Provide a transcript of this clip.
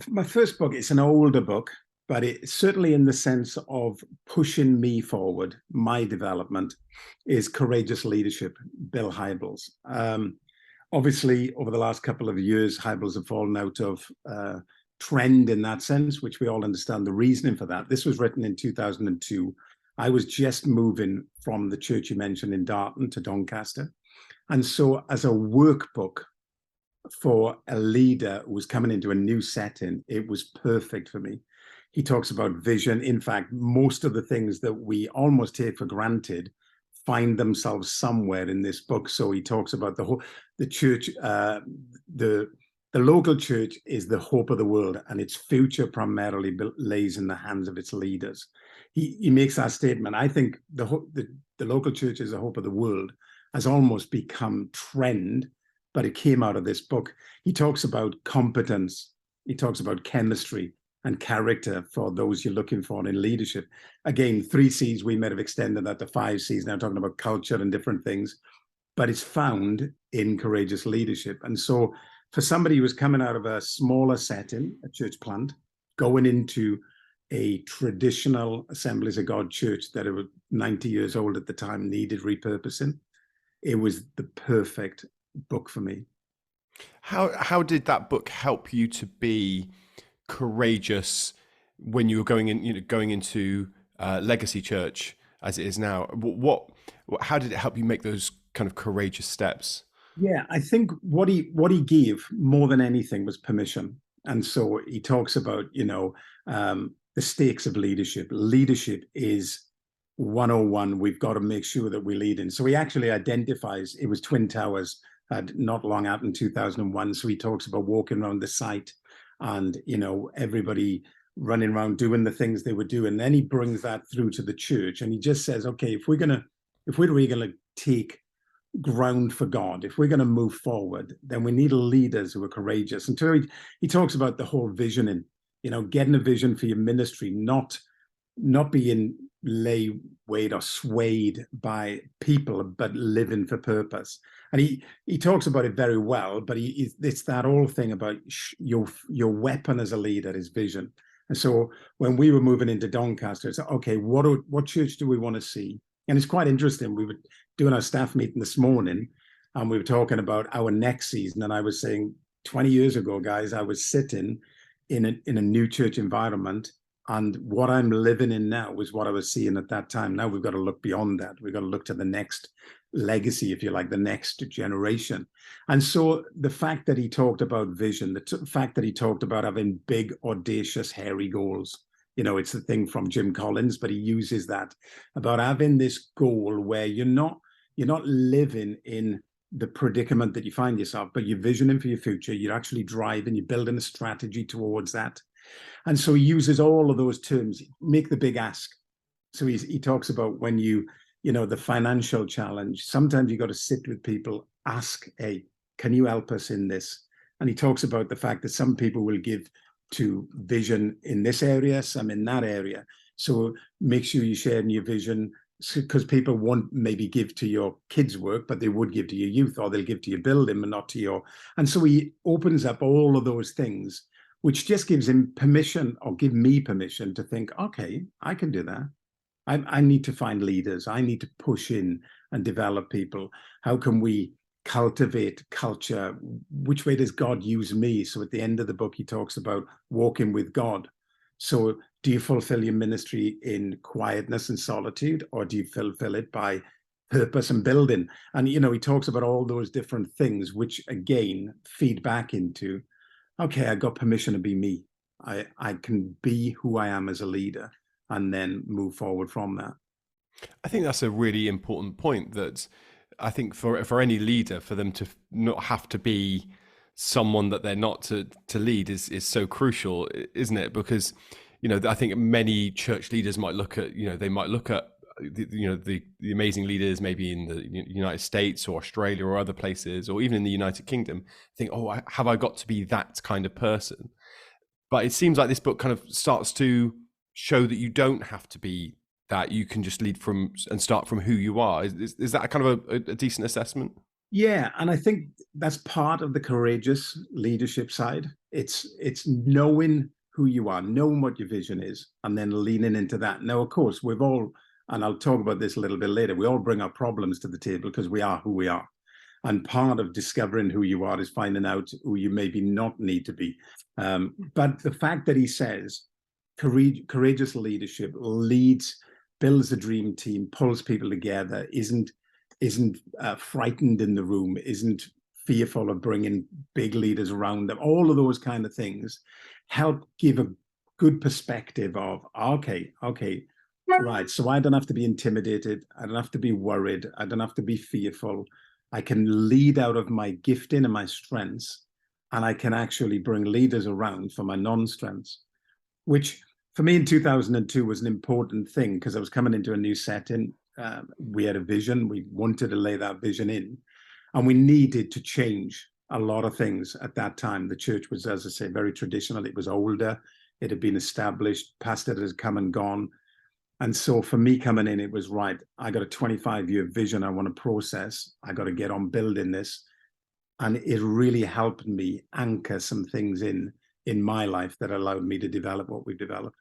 My first book, it's an older book, but it's certainly in the sense of pushing me forward, my development, is Courageous Leadership, Bill Hybels. Obviously, over the last couple of years, Hybels have fallen out of trend in that sense, which we all understand the reasoning for that. This was written in 2002. I was just moving from the church you mentioned in Darton to Doncaster. And so as a workbook for a leader who was coming into a new setting, it was perfect for me. He talks about vision. In fact, most of the things that we almost take for granted find themselves somewhere in this book. So he talks about the church, the local church is the hope of the world, and its future primarily lays in the hands of its leaders. He makes that statement. I think the local church is the hope of the world has almost become trend, but it came out of this book. He talks about competence. He talks about chemistry and character for those you're looking for in leadership. Again, 3 C's, we might have extended that to 5 C's now, talking about culture and different things, but it's found in Courageous Leadership. And so for somebody who was coming out of a smaller setting, a church plant, going into a traditional Assemblies of God church that was 90 years old at the time, needed repurposing, it was the perfect book for me. How did that book help you to be courageous when you were going into Legacy Church as it is now? How did it help you make those kind of courageous steps? Yeah, I think what he gave more than anything was permission. And so he talks about, the stakes of leadership. Leadership is 101. We've got to make sure that we lead in. So he actually identifies, it was Twin Towers had not long out in 2001. So he talks about walking around the site and, everybody running around doing the things they would do. And then he brings that through to the church. And he just says, okay, if we're really going to take ground for God, if we're going to move forward, then we need leaders who are courageous. And so he talks about the whole visioning, getting a vision for your ministry, not being laid or swayed by people, but living for purpose. And he talks about it very well, but it's that whole thing about your weapon as a leader is vision. And so when we were moving into Doncaster, it's okay, what church do we want to see? And it's quite interesting. We were doing our staff meeting this morning, and we were talking about our next season. And I was saying, 20 years ago, guys, I was sitting in a new church environment, and what I'm living in now was what I was seeing at that time. Now we've got to look beyond that. We've got to look to the next legacy, if you like, the next generation. And so the fact that he talked about vision, the fact that he talked about having big, audacious, hairy goals, it's the thing from Jim Collins, but he uses that about having this goal where you're not living in the predicament that you find yourself, but you're visioning for your future. You're actually driving, you're building a strategy towards that. And so he uses all of those terms, make the big ask. So he talks about when the financial challenge, sometimes you got to sit with people, ask, hey, can you help us in this? And he talks about the fact that some people will give to vision in this area, some in that area. So make sure you share in your vision, because people won't maybe give to your kids' work, but they would give to your youth, or they'll give to your building, but not to your. And so he opens up all of those things, which just gives him permission, or give me permission to think, okay, I can do that. I need to find leaders. I need to push in and develop people. How can we cultivate culture? Which way does God use me? So at the end of the book, he talks about walking with God. So do you fulfill your ministry in quietness and solitude, or do you fulfill it by purpose and building? And, he talks about all those different things, which again, feed back into, okay, I got permission to be me. I can be who I am as a leader, and then move forward from that. I think that's a really important point, that I think for any leader, for them to not have to be someone that they're not to lead is so crucial, isn't it? Because, I think many church leaders might look at, the amazing leaders maybe in the United States or Australia or other places, or even in the United Kingdom, think, oh, have I got to be that kind of person? But it seems like this book kind of starts to show that you don't have to be that. You can just lead from and start from who you are. Is that kind of a decent assessment? Yeah, and I think that's part of the courageous leadership side, It's knowing who you are, knowing what your vision is, and then leaning into that. Now, of course, we've all, and I'll talk about this a little bit later, we all bring our problems to the table because we are who we are. And part of discovering who you are is finding out who you maybe not need to be. But the fact that he says courageous leadership leads, builds a dream team, pulls people together, isn't frightened in the room, isn't fearful of bringing big leaders around them, all of those kind of things help give a good perspective of, okay, right, so I don't have to be intimidated, I don't have to be worried, I don't have to be fearful. I can lead out of my gifting and my strengths, and I can actually bring leaders around for my non-strengths, which for me in 2002 was an important thing because I was coming into a new setting. We had a vision, we wanted to lay that vision in, and we needed to change a lot of things at that time. The church was, as I say, very traditional. It was older, it had been established, pastors had come and gone. And so for me coming in, it was right, I got a 25-year vision I want to process. I got to get on building this. And it really helped me anchor some things in my life that allowed me to develop what we developed.